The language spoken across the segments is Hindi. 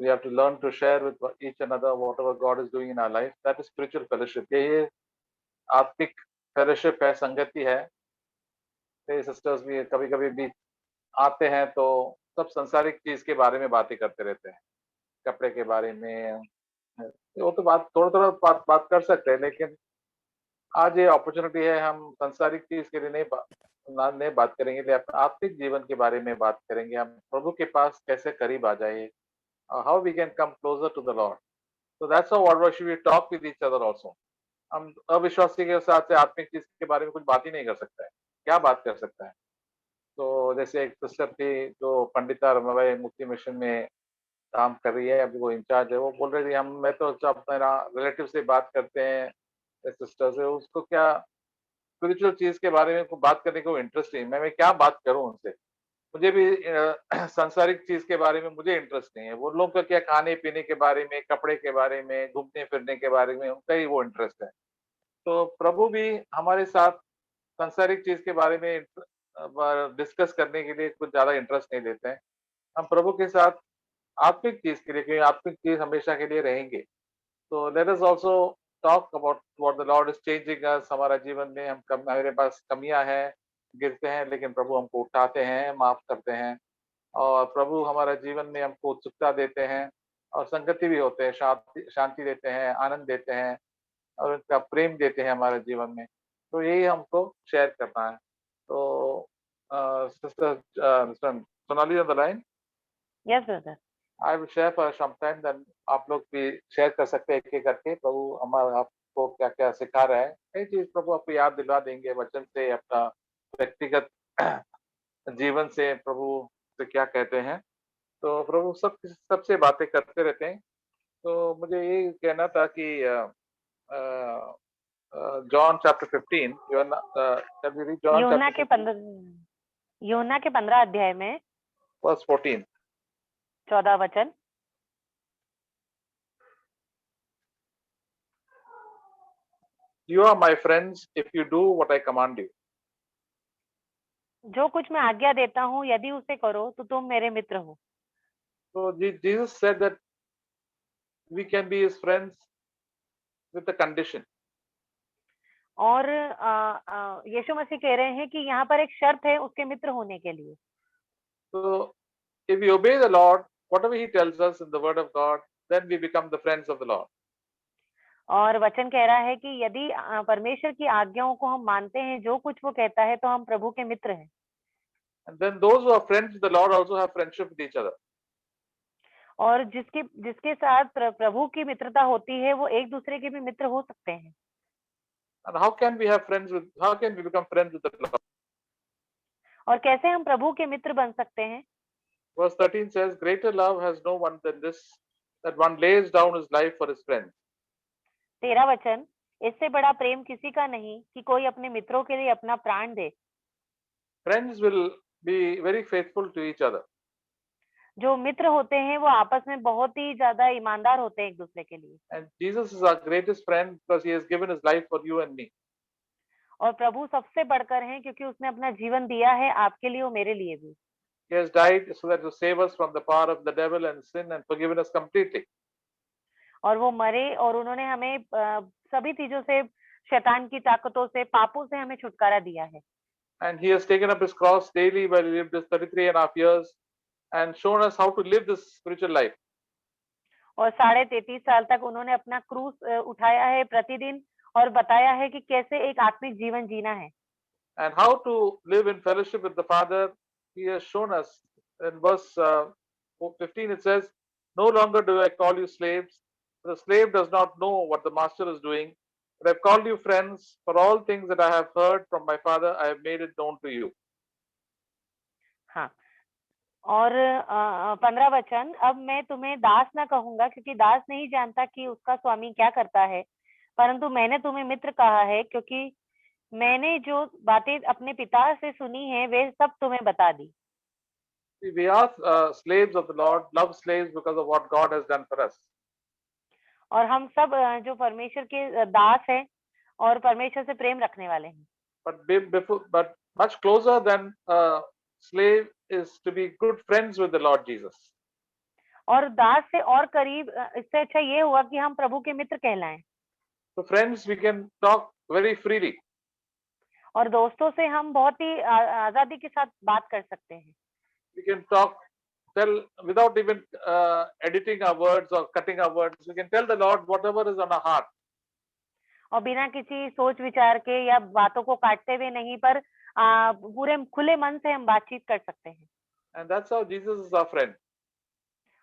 We have to learn to share with each another whatever God is doing in our life. That is spiritual fellowship. ये आत्मिक fellowship है, संगति है. मेरे सिस्टर्स भी कभी कभी भी आते हैं तो सब संसारिक चीज के बारे में बातें करते रहते हैं, कपड़े के बारे में. वो तो बात थोड़ा थोड़ा बात कर सकते हैं, लेकिन आज ये अपॉर्चुनिटी है, हम संसारिक चीज के लिए नहीं बात करेंगे, लेकिन अपने आत्मिक जीवन के बारे में बात करेंगे. हम प्रभु के पास कैसे करीब आ जाए, how we can come closer to the Lord. So that's how what we talk with each other also. हम अविश्वासी के साथ से आत्मिक चीज के बारे में कुछ बात ही नहीं कर सकता है. क्या बात कर सकता है? तो जैसे एक सिस्टर थी जो पंडिता रमाबाई मुक्ति मिशन में काम कर रही है, अभी वो इंचार्ज है. वो बोल रही थी, हम मैं तो अपने रिलेटिव से बात करते हैं, सिस्टर से, उसको क्या स्पिरिचुअल चीज के बारे में बात करने को इंटरेस्ट नहीं. मैं क्या बात करूं उनसे. मुझे भी सांसारिक चीज के बारे में मुझे इंटरेस्ट नहीं है. वो लोग का क्या खाने पीने के बारे में, कपड़े के बारे में, घूमने फिरने के बारे में उनका ही वो इंटरेस्ट है. तो प्रभु भी हमारे साथ सांसारिक चीज के बारे में डिस्कस करने के लिए कुछ ज्यादा इंटरेस्ट नहीं लेते हैं. हम प्रभु के साथ आत्मिक चीज के लिए, क्योंकि आत्मिक चीज हमेशा के लिए रहेंगे. तो let us also talk about what the Lord is changing us. हमारा जीवन में हमारे पास कमियां हैं, गिरते हैं, लेकिन प्रभु हमको उठाते हैं, माफ करते हैं. और प्रभु हमारा जीवन में हमको उत्सुकता देते हैं, और संगति भी होते हैं, शांति देते हैं, आनंद देते हैं, और उनका प्रेम देते हैं हमारे जीवन में. तो यही हमको शेयर करना है. तो sister Sonali on the line. Yes brother. I will share for some time, then आप लोग भी शेयर कर सकते हैं एक एक करके. प्रभु हमारा आपको क्या क्या सिखा रहा है, कई चीज प्रभु आपको याद दिला देंगे वचन से, अपना व्यक्तिगत जीवन से प्रभु से क्या कहते हैं. तो प्रभु सबसे बातें करते रहते हैं. तो मुझे ये कहना था कि जॉन चैप्टर 15, यूहन्ना के 15 अध्याय में वर्स 14, 14 वचन. You are my friends if you do what I command you. जो कुछ मैं आज्ञा देता हूँ यदि उसे करो तो तुम मेरे मित्र हो. So Jesus said that we can be his friends with a condition. और यीशु मसीह कह रहे हैं कि यहाँ पर एक शर्त है उसके मित्र होने के लिए. So if we obey the Lord, whatever he tells us in the word of God, then we become the friends of the Lord. और वचन कह रहा है कि यदि परमेश्वर की आज्ञाओं को हम मानते हैं, जो कुछ वो कहता है, तो हम प्रभु के मित्र हैं. And then those who are friends with the Lord also have friendship with each other. और जिसके साथ प्रभु की मित्रता होती है, वो एक दूसरे के भी मित्र हो सकते हैं. And how can we become friends with the Lord? और कैसे हम प्रभु के मित्र बन सकते हैं? Verse 13 says, greater love has no one than this, that one lays down his life for his friends. 13 वचन, इससे बड़ा प्रेम किसी का नहीं कि कोई अपने मित्रों के लिए अपना प्राण दे. Friends will be very faithful to each other. जो मित्र होते हैं वो आपस में बहुत ही ज्यादा ईमानदार होते हैं एक दूसरे के लिए. And Jesus is our greatest friend because he has given his life for you and me. और प्रभु सबसे बढ़कर हैं क्योंकि उसने अपना जीवन दिया है आपके लिए और मेरे लिए भी. He has died so that to save us from the power of the devil and sin and forgiven us completely. और वो मरे और उन्होंने हमें सभी चीजों से, शैतान की ताकतों से, पापों से हमें छुटकारा दिया है. And he has taken up his cross daily while he lived his 33.5 years and shown us how to live this spiritual life. और 33.5 साल तक उन्होंने अपना क्रूस उठाया है प्रतिदिन और बताया है कि कैसे एक आत्मिक जीवन जीना है. And how to live in fellowship with the Father, he has shown us. In verse 15 it says, no longer do I call you slaves. The slave does not know what the master is doing. But I have called you friends. For all things that I have heard from my Father, I have made it known to you. हाँ. और 15 वचन, अब मैं तुम्हें दास ना कहूंगा क्योंकि दास नहीं जानता कि उसका स्वामी क्या करता है, परंतु मैंने तुम्हें मित्र कहा है क्योंकि मैंने जो बातें अपने पिता से सुनी है वे सब तुम्हें बता दी. We are slaves of the Lord, love slaves because of what God has done for us. और हम सब जो परमेश्वर के दास हैं और परमेश्वर से प्रेम रखने वाले हैं. But much closer than a slave is to be good friends with the Lord Jesus. और दास से और करीब इससे अच्छा ये हुआ कि हम प्रभु के मित्र कहलाएं। So friends, we can talk very freely. और दोस्तों से हम बहुत ही आजादी के साथ बात कर सकते हैं। We can talk, tell without even editing our words or cutting our words. We can tell the Lord whatever is on our heart. और बिना किसी सोच विचार के या बातों को काटते हुए नहीं, पर पूरे खुले मन से हम बातचीत कर सकते हैं। And that's how Jesus is our friend.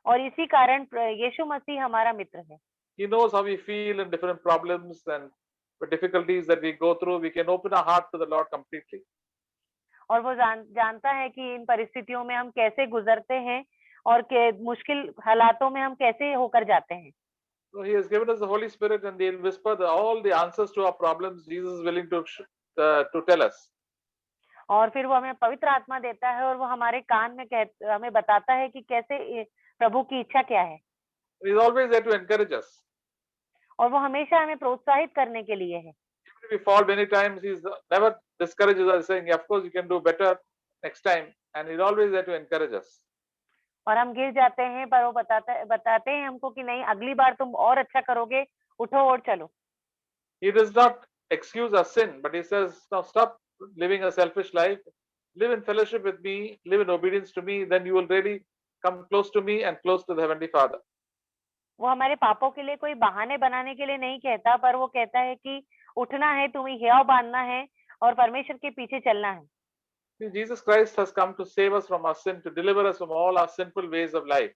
और इसी कारण यीशु मसीह हमारा मित्र है। He knows how we feel in different problems and the difficulties that we go through. We can open our heart to the Lord completely. और वो जानता है कि इन परिस्थितियों में हम कैसे गुजरते हैं और के मुश्किल हालातों में हम कैसे होकर जाते हैं। So He has given us the Holy Spirit, and He'll whisper all the answers to our problems. Jesus is willing to tell us. और फिर वो हमें पवित्र आत्मा देता है और वो हमारे कान में हमें बताता है कि कैसे प्रभु की इच्छा क्या है। He's always there to encourage us. और वो हमेशा हमें प्रोत्साहित करने के लिए है। Even if we fall many times, He's never discourages us, saying, "Of course, you can do better next time," and He's always there to encourage us. और हम गिर जाते हैं, पर वो बताते हैं हमको कि नहीं, अगली बार तुम और अच्छा करोगे, उठो और चलो। He does not excuse our sin, but He says, "Now stop living a selfish life. Live in fellowship with me. Live in obedience to me. Then you will really come close to me and close to the Heavenly Father." वो हमारे पापों के लिए कोई बहाने बनाने के लिए नहीं कहता, पर वो कहता है कि उठना है, तुम्हें हियाव बांधना है और परमेश्वर के पीछे चलना है। See, Jesus Christ has come to save us from our sin, to deliver us from all our sinful ways of life.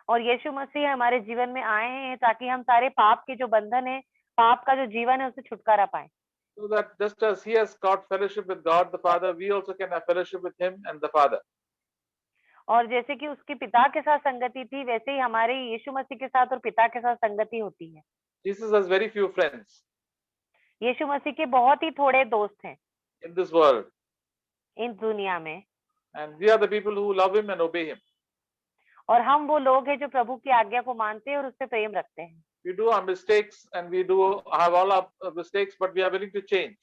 और यीशु मसीह हमारे जीवन में आए हैं ताकि हम सारे पाप के जो बंधन है, पाप का जो जीवन है, उससे छुटकारा पाएं। So that just as He has got fellowship with God the Father, we also can have fellowship with Him and the Father. और जैसे कि उसके पिता के साथ संगति थी, वैसे ही हमारे यीशु मसीह के साथ और पिता के साथ संगति होती है। Jesus has very few friends यीशु मसीह के बहुत ही थोड़े दोस्त हैं in this world, इस दुनिया में, and we are the people who love Him and obey Him. और हम वो लोग हैं जो प्रभु की आज्ञा को मानते हैं और उससे प्रेम रखते हैं। We do our mistakes and we do have all our mistakes, but we are willing to change.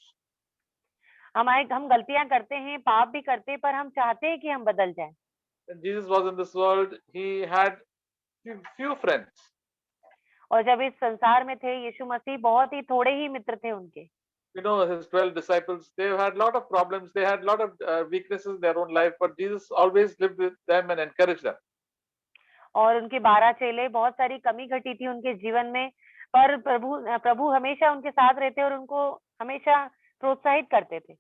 हम गलतियां करते हैं, पाप भी करते हैं, पर हम चाहते हैं कि हम बदल जाएं। When Jesus was in this world, He had few friends. और जब इस संसार में थे यीशु मसीह, बहुत ही थोड़े ही मित्र थे उनके। You know, His 12 disciples, they had a lot of problems. They had a lot of weaknesses in their own life, but Jesus always lived with them and encouraged them. और उनके 12 चेले, बहुत सारी कमी घटी थी उनके जीवन में, पर प्रभु हमेशा उनके साथ रहते और उनको हमेशा प्रोत्साहित करते थे।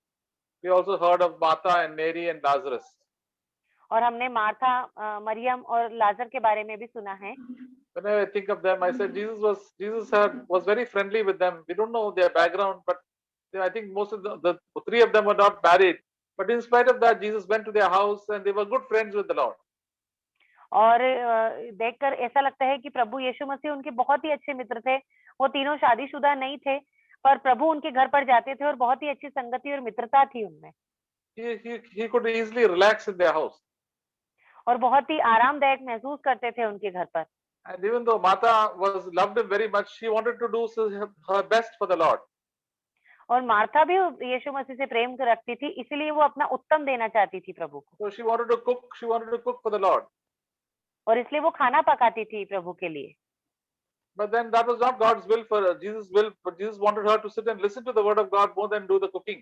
We also heard of Martha and Mary and Lazarus. और हमने मार्था, मरियम और लाजर के बारे में भी सुना है। Whenever I think of them, I said Jesus was very friendly with them. We don't know their background, but I think most of the three of them were not married. But in spite of that, Jesus went to their house and they were good friends with the Lord. और देखकर ऐसा लगता है कि प्रभु यीशु मसीह उनके बहुत ही अच्छे मित्र थे। वो तीनों शादीशुदा नहीं थे, पर प्रभु उनके घर पर जाते थे और बहुत ही अच्छी संगति और मित्रता थी उनमें। He could easily relax in their house. और बहुत ही आरामदायक महसूस करते थे उनके घर पर। And even though Martha loved him very much, she wanted to do her best for the Lord. और मार्था भी यीशु मसीह से प्रेम रखती थी, इसलिए वो अपना उत्तम देना चाहती थी प्रभु को। So she wanted to cook for the Lord. और इसलिए वो खाना पकाती थी प्रभु के लिए। But then that was not God's will for Jesus' will, but Jesus wanted her to sit and listen to the word of God more than do the cooking.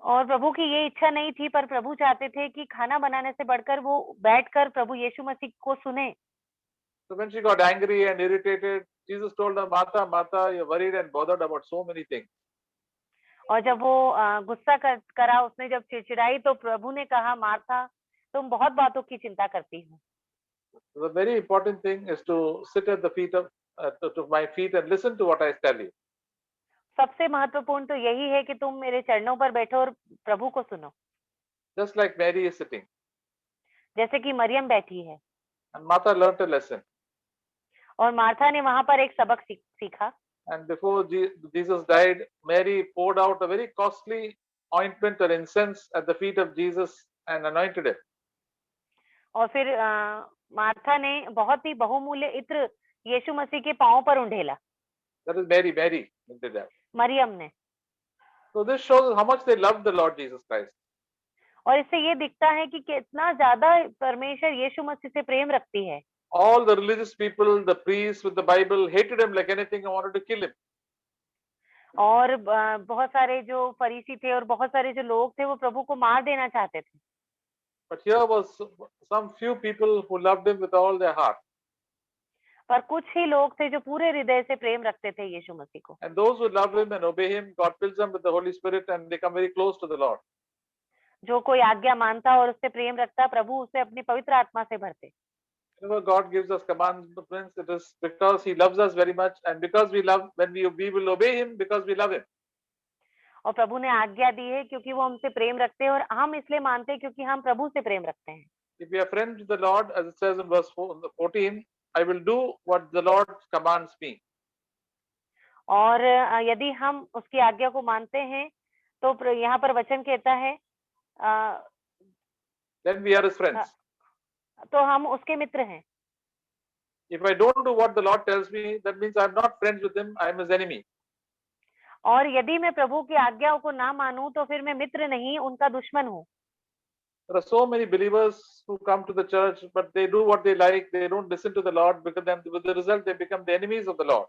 और प्रभु की ये इच्छा नहीं थी, पर प्रभु चाहते थे कि खाना बनाने से बढ़कर वो बैठकर प्रभु यीशु मसीह को सुने। So when she got angry and irritated, Jesus told her, "Martha, Martha, you're worried and bothered about so many things." और जब वो गुस्सा करा, उसने जब चिड़चिड़ाई, तो प्रभु ने कहा, मार्था, तुम बहुत बातों की चिंता करती हो। The very important thing is to sit at the feet of to my feet and listen to what I tell you. सबसे महत्वपूर्ण तो यही है कि तुम मेरे चरणों पर बैठो और प्रभु को सुनो। Just like Mary is sitting. जैसे कि मरियम बैठी है। And Martha learnt a lesson. और मार्था ने वहां पर एक सबक सीखा। And before Jesus died, Mary poured out a very costly ointment or incense at the feet of Jesus and anointed him. और फिर मार्था ने बहुत ही बहुमूल्य इत्र यीशु मसीह के पांव पर उंडेला। That is Mary did that. Maryam ने। So this shows how much they loved the Lord Jesus Christ. और इससे ये दिखता है कि कितना ज्यादा परमेश्वर यीशु मसीह से प्रेम रखती है। All the religious people, the priests with the Bible, hated him like anything and wanted to kill him. और बहुत सारे जो फरीसी थे और बहुत सारे जो लोग थे वो प्रभु को मार देना चाहते थे। But here was some few people who loved him with all their heart. पर कुछ ही लोग थे जो पूरे हृदय से प्रेम रखते थे यीशु मसीह को। And those who love him and obey him, God fills them with the Holy Spirit and they come very close to the Lord. जो कोई आज्ञा मानता और उससे प्रेम रखता, प्रभु उसे अपनी पवित्र आत्मा से भरते। Whenever God gives us commandments, it is because he loves us very much, and because we love, when we will obey him because we love him. और प्रभु ने आज्ञा दी है क्योंकि वो हमसे प्रेम रखते हैं और हम इसलिए मानते हैं क्योंकि हम प्रभु से प्रेम रखते हैं। If we are friends with the Lord, as it says in verse 14, I will do what the Lord commands me. और यदि हम उसकी आज्ञा को मानते हैं तो यहाँ पर वचन कहता है Then we are his friends. तो हम उसके मित्र हैं। If I don't do what the Lord tells me, that means I'm not friends with him, I am his enemy. और यदि मैं प्रभु की आज्ञाओं को ना मानूं तो फिर मैं मित्र नहीं, उनका दुश्मन हूँ। There are so many believers who come to the church, but they do what they like. They don't listen to the Lord, because then with the result they become the enemies of the Lord.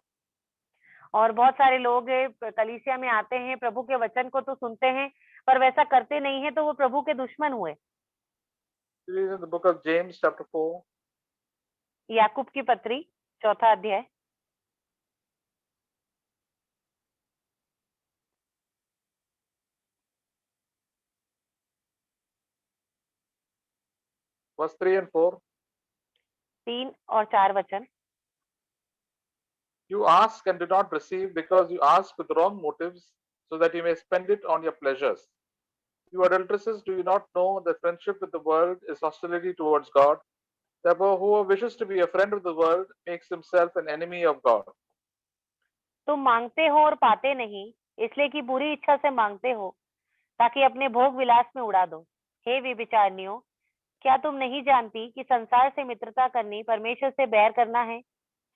और बहुत सारे लोग कलीसिया में आते हैं, प्रभु के वचन को तो सुनते हैं पर वैसा करते नहीं है तो वो प्रभु के दुश्मन हुए। In the book of James chapter 4, याकूब की पत्री 4 अध्याय verse 3 and 4. 3 और 4 वचन। You ask and do not receive, because you ask with wrong motives, so that you may spend it on your pleasures. You adulteresses, do you not know that friendship with the world is hostility towards God? Therefore, whoever wishes to be a friend of the world makes himself an enemy of God. तुम मांगते हो और पाते नहीं, इसलिए कि बुरी इच्छा से मांगते हो ताकि अपने भोग विलास में उड़ा दो। हे व्यभिचारिणियों, क्या तुम नहीं जानती कि संसार से मित्रता करनी परमेश्वर से बैर करना है?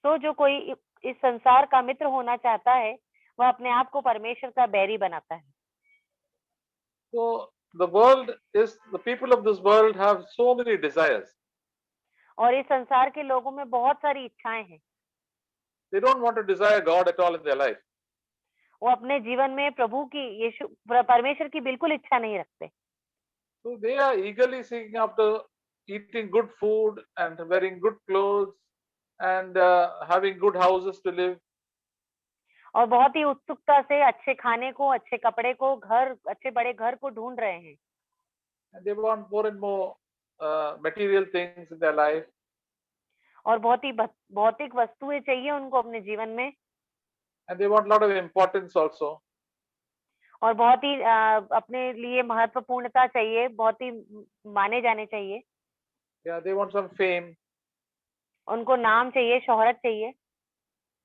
तो जो कोई इस संसार का मित्र होना चाहता है वह अपने आप को परमेश्वर का बैरी बनाता है। So the people of this world have so many desires. और इस संसार के लोगों में बहुत सारी इच्छाएं हैं। They don't want to desire God at all in their life. वो अपने जीवन में प्रभु की परमेश्वर की बिल्कुल इच्छा नहीं रखते। So they are eagerly seeking after eating good food and wearing good clothes and having good houses to live. और बहुत ही उत्सुकता से अच्छे खाने को, अच्छे कपड़े को, अच्छे बड़े घर को ढूंढ रहे हैं। And they want more and more material things in their life. और बहुत ही भौतिक वस्तुएं चाहिए उनको अपने जीवन में। And they want a lot of importance also. और बहुत ही अपने लिए महत्वपूर्णता चाहिए, बहुत ही माने जाने चाहिए। Yeah, they want some fame. उनको नाम चाहिए, शोहरत चाहिए।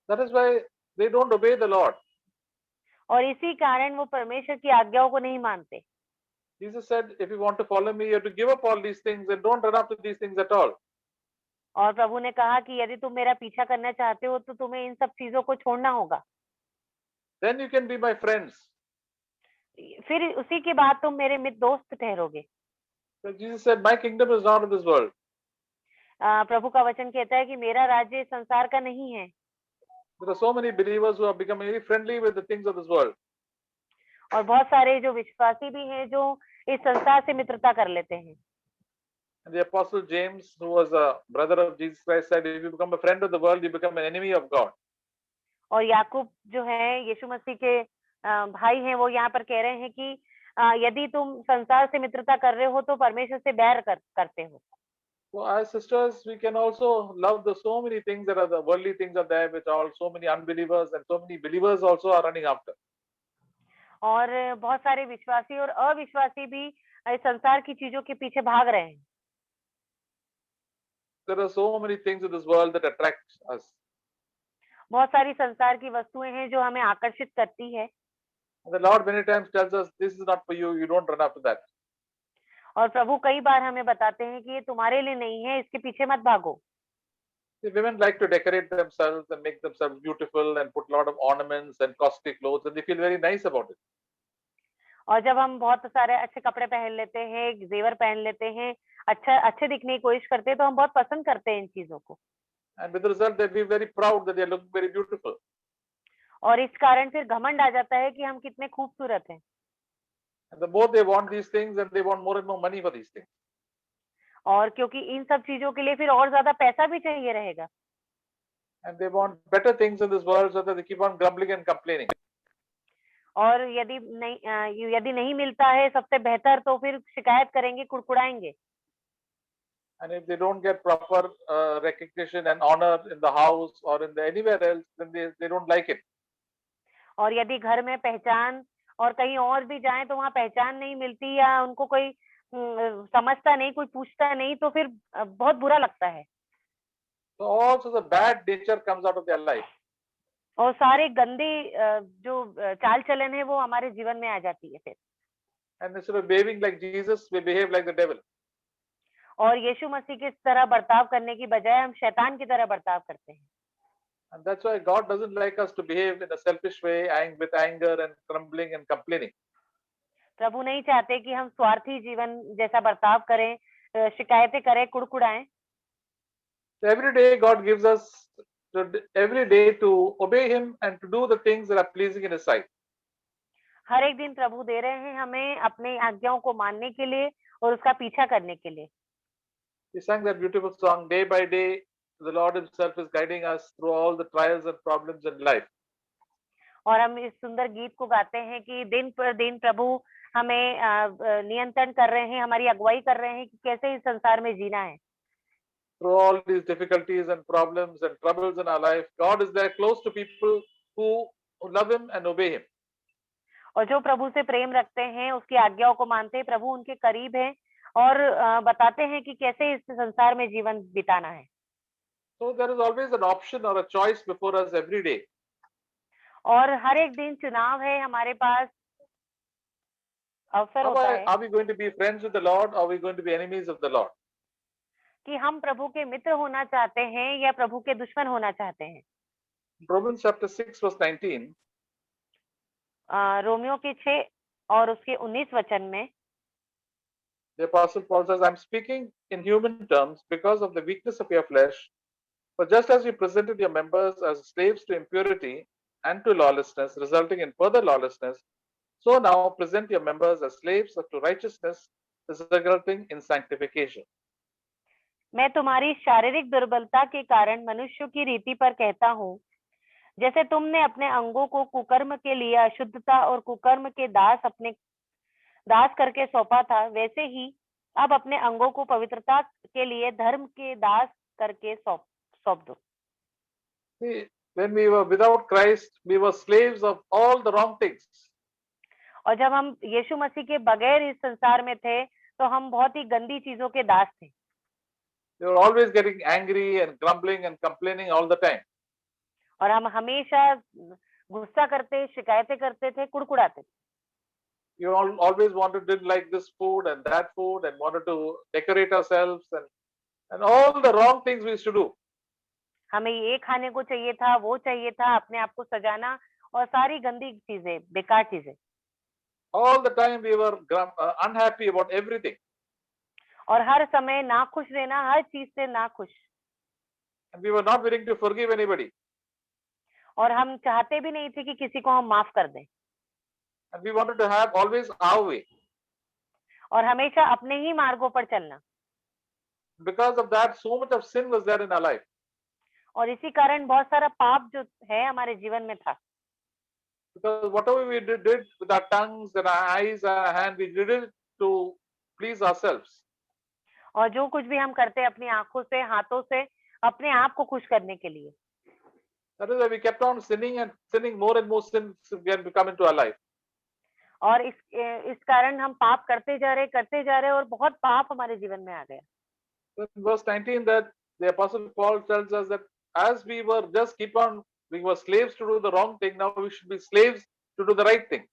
That is why they don't obey the Lord. और इसी कारण वो परमेश्वर की आज्ञाओं को नहीं मानते। Jesus said, if you want to follow me, you have to give up all these things and don't run after these things at all. और प्रभु ने कहा कि यदि तुम मेरा पीछा करना चाहते हो तो तुम्हें इन सब चीजों को छोड़ना होगा। Then you can be my friends. फिर उसी के बाद तुम मेरे मित्र दोस्त ठहरोगे। So Jesus said, my kingdom is not of this world. प्रभु का वचन कहता है कि मेरा राज्य संसार का नहीं है। There are so many believers who have become very friendly with the things of this world. और बहुत सारे जो विश्वासी भी हैं जो इस संसार से मित्रता कर लेते हैं। And the apostle James, who was a brother of Jesus Christ, said, if you become a friend of the world, you become an enemy of God. और याकूब जो है यीशु मसीह के भाई हैं, वो यहाँ पर कह रहे हैं कि यदि तुम संसार से मित्रता कर रहे हो तो परमेश्वर से बैर करते हो। So as sisters, we can also love the so many things that are the worldly things are there, which are so many unbelievers and so many believers also are running after. और बहुत सारे विश्वासी और अविश्वासी भी इस संसार की चीजों के पीछे भाग रहे हैं। There are so many things in this world that attract us. बहुत सारी संसार की वस्तुएं हैं जो हमें आकर्षित करती है। The Lord many times tells us, this is not for you, you don't run after that. और प्रभु कई बार हमें बताते हैं कि ये तुम्हारे लिए नहीं है, इसके पीछे मत भागो। The women like to decorate themselves and make themselves beautiful and put a lot of ornaments and costly clothes, and they feel very nice about it. और जब हम बहुत सारे अच्छे कपड़े पहन लेते हैं, जेवर पहन लेते हैं, अच्छे दिखने की कोशिश करते हैं, तो हम बहुत पसंद करते हैं इन चीजों को। And with the result, they be very proud that they look very beautiful. और इस कारण फिर घमंड आ जाता है कि हम कितने खूबसूरत हैं। And the more they want these things, and they want more and more money for these things. और क्योंकि इन सब चीजों के लिए फिर और ज्यादा पैसा भी चाहिए रहेगा। And they want better things in this world, so that they keep on grumbling and complaining. और यदि नहीं मिलता है सबसे बेहतर, तो फिर शिकायत करेंगे, कुड़कुड़ाएंगे। And if they don't get proper recognition and honor in the house or in the anywhere else, then they don't like it. और यदि घर में पहचान और कहीं और भी जाएं तो वहाँ पहचान नहीं मिलती, या उनको कोई समझता नहीं, कोई पूछता नहीं, तो फिर बहुत बुरा लगता है। So also the bad nature comes out of their life. और सारे गंदे जो चाल चलन है वो हमारे जीवन में आ जाती है फिर। And instead of behaving like Jesus, we behave like the devil. और यीशु मसीह की तरह बर्ताव करने की बजाय हम शैतान की तरह बर्ताव करते हैं। And that's why God doesn't like us to behave in a selfish way, with anger and grumbling and complaining. प्रभु नहीं चाहते कि हम स्वार्थी जीवन जैसा बर्ताव करें, शिकायतें करें, कुड़कुड़ाएं। So every day God gives us every day to obey Him and to do the things that are pleasing in His sight. हर एक दिन प्रभु दे रहे हैं हमें अपनी आज्ञाओं को मानने के लिए और उसका पीछा करने के लिए। We sang that beautiful song, day by day, the Lord Himself is guiding us through all the trials and problems in life. और हम इस सुंदर गीत को गाते हैं कि दिन पर दिन प्रभु हमें नियंत्रण कर रहे हैं, हमारी अगुवाई कर रहे हैं कि कैसे इस संसार में जीना है। Through all these difficulties and problems and troubles in our life, God is there close to people who love Him and obey Him. और जो प्रभु से प्रेम रखते हैं, उसकी आज्ञाओं को मानते हैं, प्रभु उनके करीब है और बताते हैं कि कैसे इस संसार में जीवन बिताना है। So there is always an option or a choice before us every day. और हर एक दिन चुनाव है हमारे पास, अवसर होता है Are we going to be friends with the Lord, or are we going to be enemies of the Lord? कि हम प्रभु के मित्र होना चाहते हैं या प्रभु के दुश्मन होना चाहते हैं। Romans chapter 6 verse 19. रोमियो के 6 और उसके 19 वचन में The Apostle Paul says, I'm speaking in human terms because of the weakness of your flesh. For just as you presented your members as slaves to impurity and to lawlessness, resulting in further lawlessness, so now present your members as slaves to righteousness, resulting in sanctification. मैं तुम्हारी शारीरिक दुर्बलता के कारण मनुष्यों की रीति पर कहता हूँ, जैसे तुमने अपने अंगों को कुकर्म के लिए अशुद्धता और कुकर्म के दास करके सौंपा था, वैसे ही अब अपने अंगों को पवित्रता के लिए धर्म के दास करके सौंप दो। See, when we were without Christ, we were slaves of all the wrong things. और जब हम यीशु मसीह के बगैर इस संसार में थे, तो हम बहुत ही गंदी चीजों के दास थे। We were always getting angry and grumbling and complaining all the time. और हम हमेशा गुस्सा करते, शिकायतें करते थे, कुड़कुड़ाते थे। You always didn't like this food and that food, and wanted to decorate ourselves and all the wrong things we used to do. हमें ये खाने को चाहिए था, वो चाहिए था, अपने आप को सजाना और सारी गंदी चीजें, बेकार चीजें। All the time we were unhappy about everything. और हर समय नाखुश रहना, हर चीज से नाखुश। And we were not willing to forgive anybody. और हम चाहते भी नहीं थे कि किसी को हम माफ कर दें। And we wanted to have always our way. और हमेशा अपने ही मार्गों पर चलना। Because of that, so much of sin was there in our life. और इसी कारण बहुत सारा पाप जो है हमारे जीवन में था। Because whatever we did with our tongues and our eyes and our hand, we did it to please ourselves. और जो कुछ भी हम करते अपनी आंखों से, हाथों से, अपने आप को खुश करने के लिए। That is why we kept on sinning, and sinning more and more sins began to come into our life. और इस कारण हम पाप करते जा रहे और बहुत पाप हमारे जीवन में आ गया। In verse 19, that the Apostle Paul tells us that as we were we were slaves to do the wrong thing, now we should be slaves to do the right thing.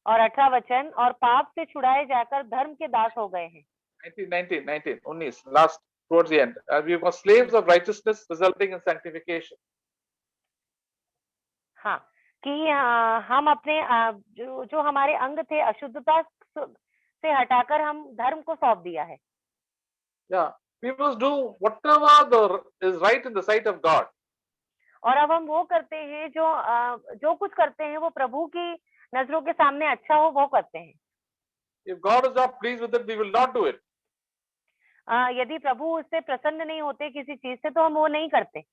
और 18 वचन, और पाप से छुड़ाए जाकर धर्म के दास हो गए हैं। 19, last towards the end. We were slaves of righteousness, resulting in sanctification. हाँ, कि हम अपने जो हमारे अंग थे अशुद्धता से हटाकर हम धर्म को सौंप दिया है। Yeah, we must do whatever is right in the sight of God. और अब हम वो करते हैं जो कुछ करते हैं वो प्रभु की नजरों के सामने अच्छा हो वो करते हैं। If God is not pleased with it, we will not do it. यदि प्रभु उससे प्रसन्न नहीं होते किसी चीज से तो हम वो नहीं करते।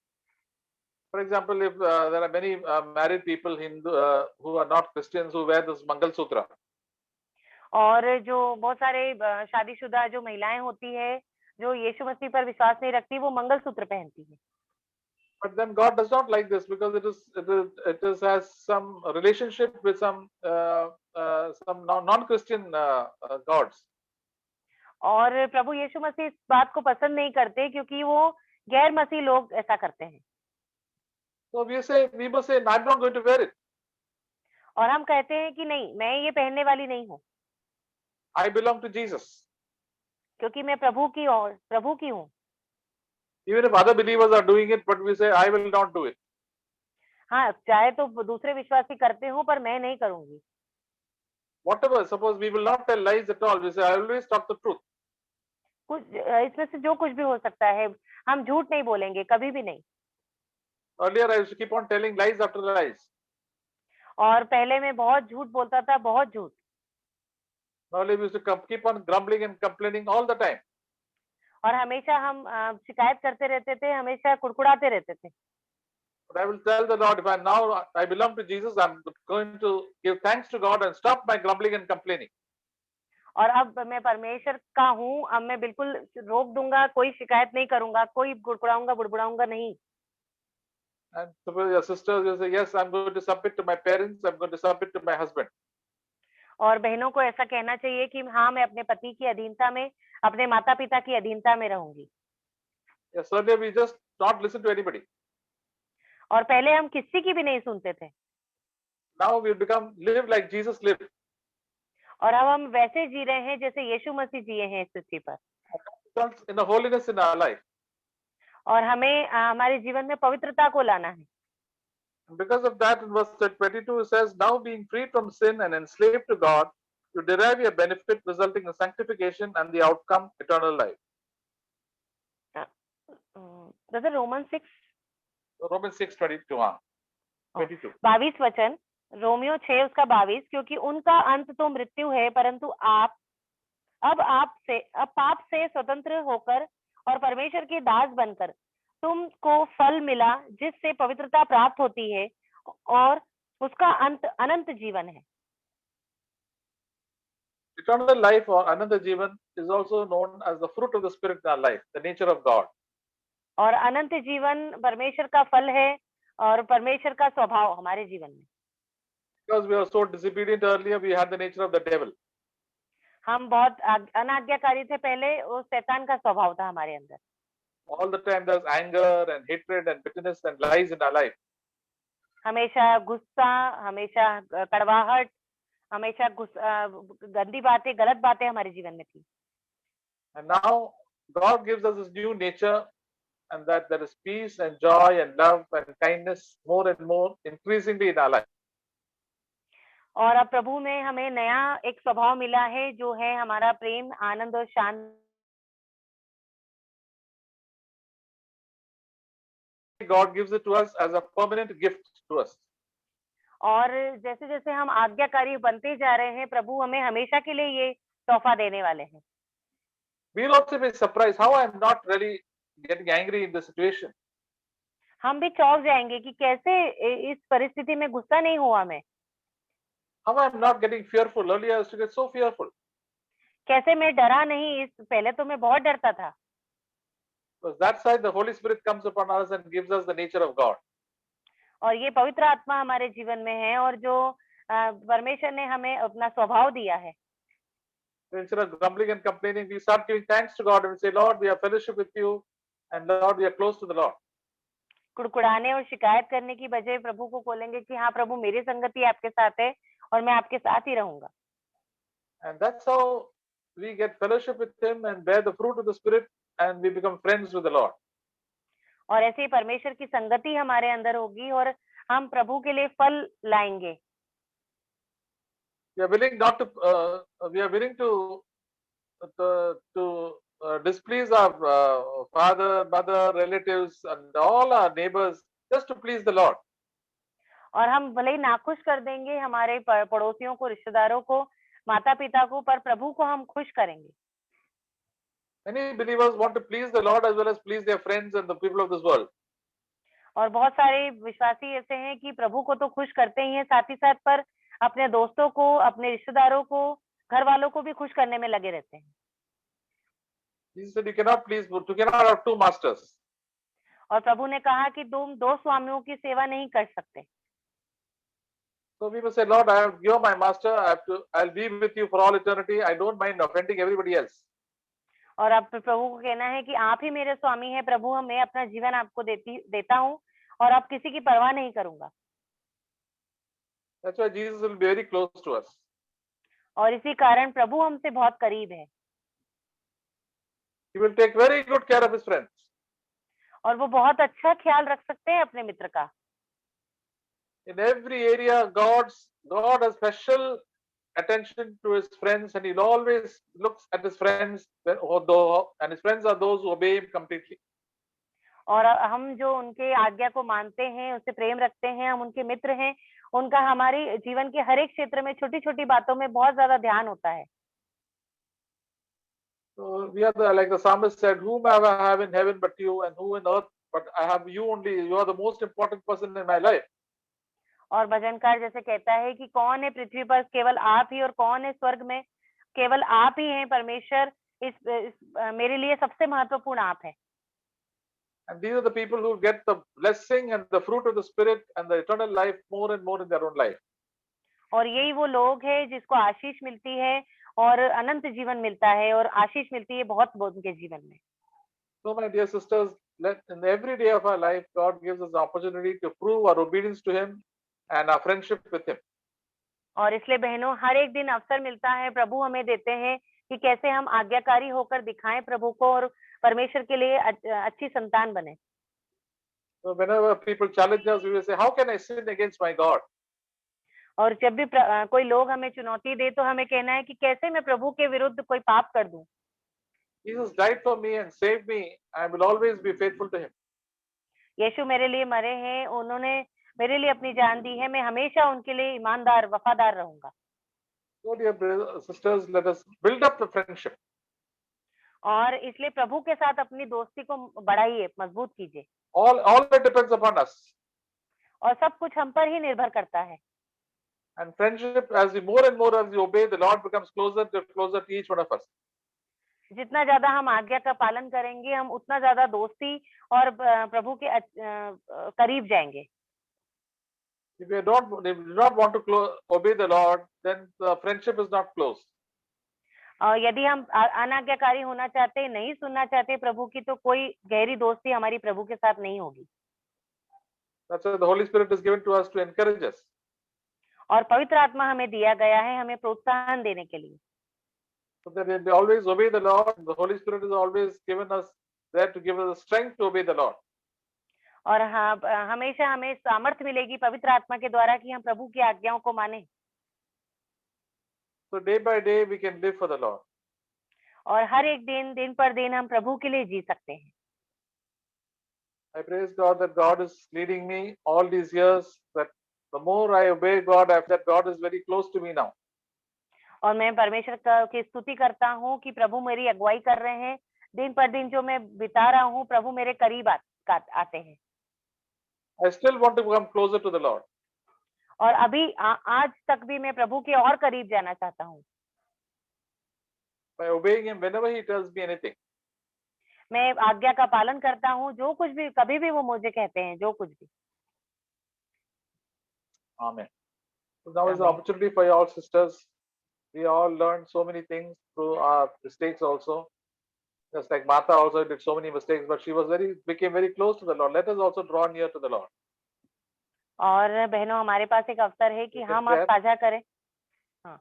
For example, if there are many married people Hindu who are not Christians who wear this Mangal Sutra, और जो बहुत सारे शादीशुदा जो महिलाएं होती है जो यीशु मसीह पर विश्वास नहीं रखती वो मंगलसूत्र पहनती है। but then God does not like this because it is has some relationship with some non-Christian gods. और प्रभु यीशु मसीह इस बात को पसंद नहीं करते क्योंकि वो गैर मसीह लोग ऐसा करते हैं। So we must say, I'm not going to wear it. और हम कहते हैं कि नहीं मैं ये पहनने वाली नहीं हूँ I belong to Jesus. क्योंकि मैं प्रभु की हूँ। Even if other believers are doing it, but we say, I will not do it. हाँ चाहे तो दूसरे विश्वासी करते हो पर मैं नहीं करूंगी। Whatever, suppose we will not tell lies at all. We say, I always talk the truth. कुछ इसमें से जो कुछ भी हो सकता है हम झूठ नहीं बोलेंगे कभी भी नहीं। Earlier, I used to keep on telling lies after lies. और पहले मैं बहुत झूठ बोलता था, बहुत झूठ। Earlier, we used to keep on grumbling and complaining all the time. और हमेशा हम शिकायत करते रहते थे, हमेशा कुड़कुड़ाते रहते थे। But I will tell the Lord, if I belong to Jesus, I'm going to give thanks to God and stop my grumbling and complaining. और अब मैं परमेश्वर का हूँ, अब मैं बिल्कुल रोक दूंगा, कोई शिकायत नहीं करूंगा, कोई कुड़कुड़ाऊंगा बुड़बुड़ाऊंगा नहीं। And suppose your sisters will say, yes, I'm going to submit to my parents, I'm going to submit to my husband. और बहनों को ऐसा कहना चाहिए कि हाँ मैं अपने पति की अधीनता में, अपने माता पिता की अधीनता में रहूंगी। Yes, earlier we just not listen to anybody. और पहले हम किसी की भी नहीं सुनते थे। Now we live like Jesus lived. और अब हम वैसे जी रहे हैं जैसे यीशु मसीह जिए हैं इस पृथ्वी पर। In the holiness in our life. और हमें हमारे जीवन में पवित्रता को लाना है। Because of that, in verse 22 it says, now being freed from sin and enslaved to God, you derive your benefit resulting in sanctification and the outcome eternal life. Brother Roman 6 Romans 6:22 हाँ 22 22 वचन, रोमियो 6 उसका 22, क्योंकि उनका अंत तो मृत्यु है परंतु अब पाप से स्वतंत्र होकर और परमेश्वर के दास बनकर तुमको फल मिला जिससे पवित्रता प्राप्त होती है और उसका अंत अनंत जीवन है। Eternal life or Ananda Jivan is also known as the fruit of the Spirit in our life, the nature of God. और अनंत जीवन परमेश्वर का फल है और परमेश्वर का स्वभाव हमारे जीवन में। Because we are so disobedient earlier, we had the nature of the devil. हम बहुत अनाज्ञाकारी थे पहले, वो शैतान का स्वभाव था हमारे अंदर। All the time there's anger and hatred and bitterness and lies in our life. हमेशा गुस्सा, हमेशा कड़वाहट, हमेशा गंदी बातें, गलत बातें हमारे जीवन में थी। And now God gives us this new nature, and that there is peace and joy and love and kindness more and more increasingly in our life. और अब प्रभु में हमें नया एक स्वभाव मिला है जो है हमारा प्रेम, आनंद और शांति। God gives it to us as a permanent gift to us. और जैसे जैसे हम आज्ञाकारी बनते जा रहे हैं, प्रभु हमें हमेशा के लिए ये तोहफा देने वाले हैं। We'll also be surprised how I'm not really getting angry in this situation. हम भी चौंक जाएंगे कि कैसे इस परिस्थिति में गुस्सा नहीं हुआ मैं। How I'm not getting fearful. Earlier I used to get so fearful. कैसे मैं डरा नहीं, पहले तो मैं बहुत डरता था। Because that side the Holy Spirit comes upon us and gives us the nature of God. और ये पवित्र आत्मा हमारे जीवन में है और जो परमेश्वर ने हमें अपना स्वभाव दिया है। So instead of grumbling and complaining, we start giving thanks to God and we say, Lord, we have fellowship with you, and Lord, we are close to the Lord. कुड़कुड़ाने और शिकायत करने की बजाय प्रभु को बोलेंगे कि हाँ प्रभु मेरी संगति आपके साथ है और मैं आपके साथ ही रहूंगा। And that's how we get fellowship with Him and bear the fruit of the Spirit, and we become friends with the Lord. और ऐसे ही परमेश्वर की संगति हमारे अंदर होगी और हम प्रभु के लिए फल लाएंगे। We are willing not to. We are willing to displease our father, mother, relatives, and all our neighbors just to please the Lord. और हम भले ही नाखुश कर देंगे हमारे पड़ोसियों को, रिश्तेदारों को, माता पिता को, पर प्रभु को हम खुश करेंगे। Many believers want to please the Lord as well as please their friends and the people of this world. और बहुत सारे विश्वासी ऐसे हैं कि प्रभु को तो खुश करते ही हैं, साथ ही साथ पर अपने दोस्तों को, अपने रिश्तेदारों को, घर वालों को भी खुश करने में लगे रहते हैं। Jesus said, you cannot have two masters. और प्रभु ने कहा कि तुम दो स्वामियों की सेवा नहीं कर सकते। So we must say, Lord, you're my master. I'll be with you for all eternity. I don't mind offending everybody else. और अब प्रभु को कहना है कि आप ही मेरे स्वामी हैं प्रभु, मैं अपना जीवन आपको देता हूँ और अब किसी की परवाह नहीं करूंगा। That's why Jesus will be very close to us. और इसी कारण प्रभु हमसे बहुत करीब है। He will take very good care of his friends. और वो बहुत अच्छा ख्याल रख सकते हैं अपने मित्र का। In every area, God has special attention to his friends, and he'll always looks at his friends, and his friends are those who obey him completely. और हम जो उनके आज्ञा को मानते हैं, उससे प्रेम रखते हैं, हम उनके मित्र हैं, उनका हमारे जीवन के हर एक क्षेत्र में छोटी-छोटी बातों में बहुत ज्यादा ध्यान होता है। So we are like the psalmist said, whom I have in heaven but you, and who in earth but I have you only. You are the most important person in my life. और भजनकार जैसे कहता है कि कौन है पृथ्वी पर, केवल आप ही, और कौन है स्वर्ग में, केवल आप ही हैं परमेश्वर। मेरे लिए सबसे महत्वपूर्ण आप है। And these are the people who get the blessing and the fruit of the Spirit and the eternal life more and more in their own life. और यही वो लोग हैं जिसको आशीष मिलती है और अनंत जीवन मिलता है और आशीष मिलती है बहुत उनके जीवन में। So my dear sisters, in every day of our life, God gives us the opportunity to prove our obedience to Him and our friendship with Him. और इसलिए बहनों, हर एक दिन अवसर मिलता है, प्रभु हमें देते हैं कि कैसे हम आज्ञाकारी होकर दिखाएं प्रभु को और परमेश्वर के लिए अच्छी संतान बने। So whenever people challenge us, we will say, how can I sin against my God? और जब भी कोई लोग हमें चुनौती दे तो हमें कहना है कि कैसे मैं प्रभु के विरुद्ध कोई पाप कर दूं। Jesus died for me and saved me. I will always be faithful to Him. यीशु मेरे लिए मरे हैं, उन्होंने मेरे लिए अपनी जान दी है, मैं हमेशा उनके लिए ईमानदार, वफादार रहूंगा। So dear brothers, sisters, let us build up the friendship. और इसलिए प्रभु के साथ अपनी दोस्ती को बढ़ाइए, मजबूत कीजिए। All it depends upon us. और सब कुछ हम पर ही निर्भर करता है। And friendship, as we obey, the Lord becomes closer to each one of us. जितना ज्यादा हम आज्ञा का पालन करेंगे, हम उतना ज्यादा दोस्ती और प्रभु के करीब जाएंगे। If we do not want to obey the Lord, then the friendship is not close. और यदि हम अनाज्ञाकारी होना चाहते हैं, नहीं सुनना चाहते प्रभु की, तो कोई गहरी दोस्ती हमारी प्रभु के साथ नहीं होगी। That's why the Holy Spirit is given to us to encourage us. और पवित्र आत्मा हमें दिया गया है हमें प्रोत्साहन देने के लिए। So that we always obey the Lord. The Holy Spirit is always given us there to give us the strength to obey the Lord. और हाँ, हमेशा हमें सामर्थ्य मिलेगी पवित्र आत्मा के द्वारा कि हम प्रभु की आज्ञाओं को माने। So day by day we can live for the Lord. और हर एक दिन, दिन पर दिन हम प्रभु के लिए जी सकते हैं। I praise God that God is leading me all these years. That the more I obey God, I that God is very close to me now. और मैं परमेश्वर की स्तुति करता हूँ कि प्रभु मेरी अगुवाई कर रहे हैं। दिन पर दिन जो मैं बिता रहा हूँ, प्रभु मेरे करीब आते हैं। I still want to become closer to the Lord. और अभी आज तक भी मैं प्रभु के और करीब जाना चाहता हूँ। By obeying Him whenever He tells me anything. मैं आज्ञा का पालन करता हूँ, जो कुछ भी, कभी भी वो मुझे कहते हैं, जो कुछ भी। Amen. So now is the opportunity for you all sisters. We all learned so many things through our mistakes also. Just like Martha also did so many mistakes, but she became very close to the Lord. Let us also draw near to the Lord. और बहनों, हमारे पास एक अवसर है कि हम आप साझा करें। हाँ।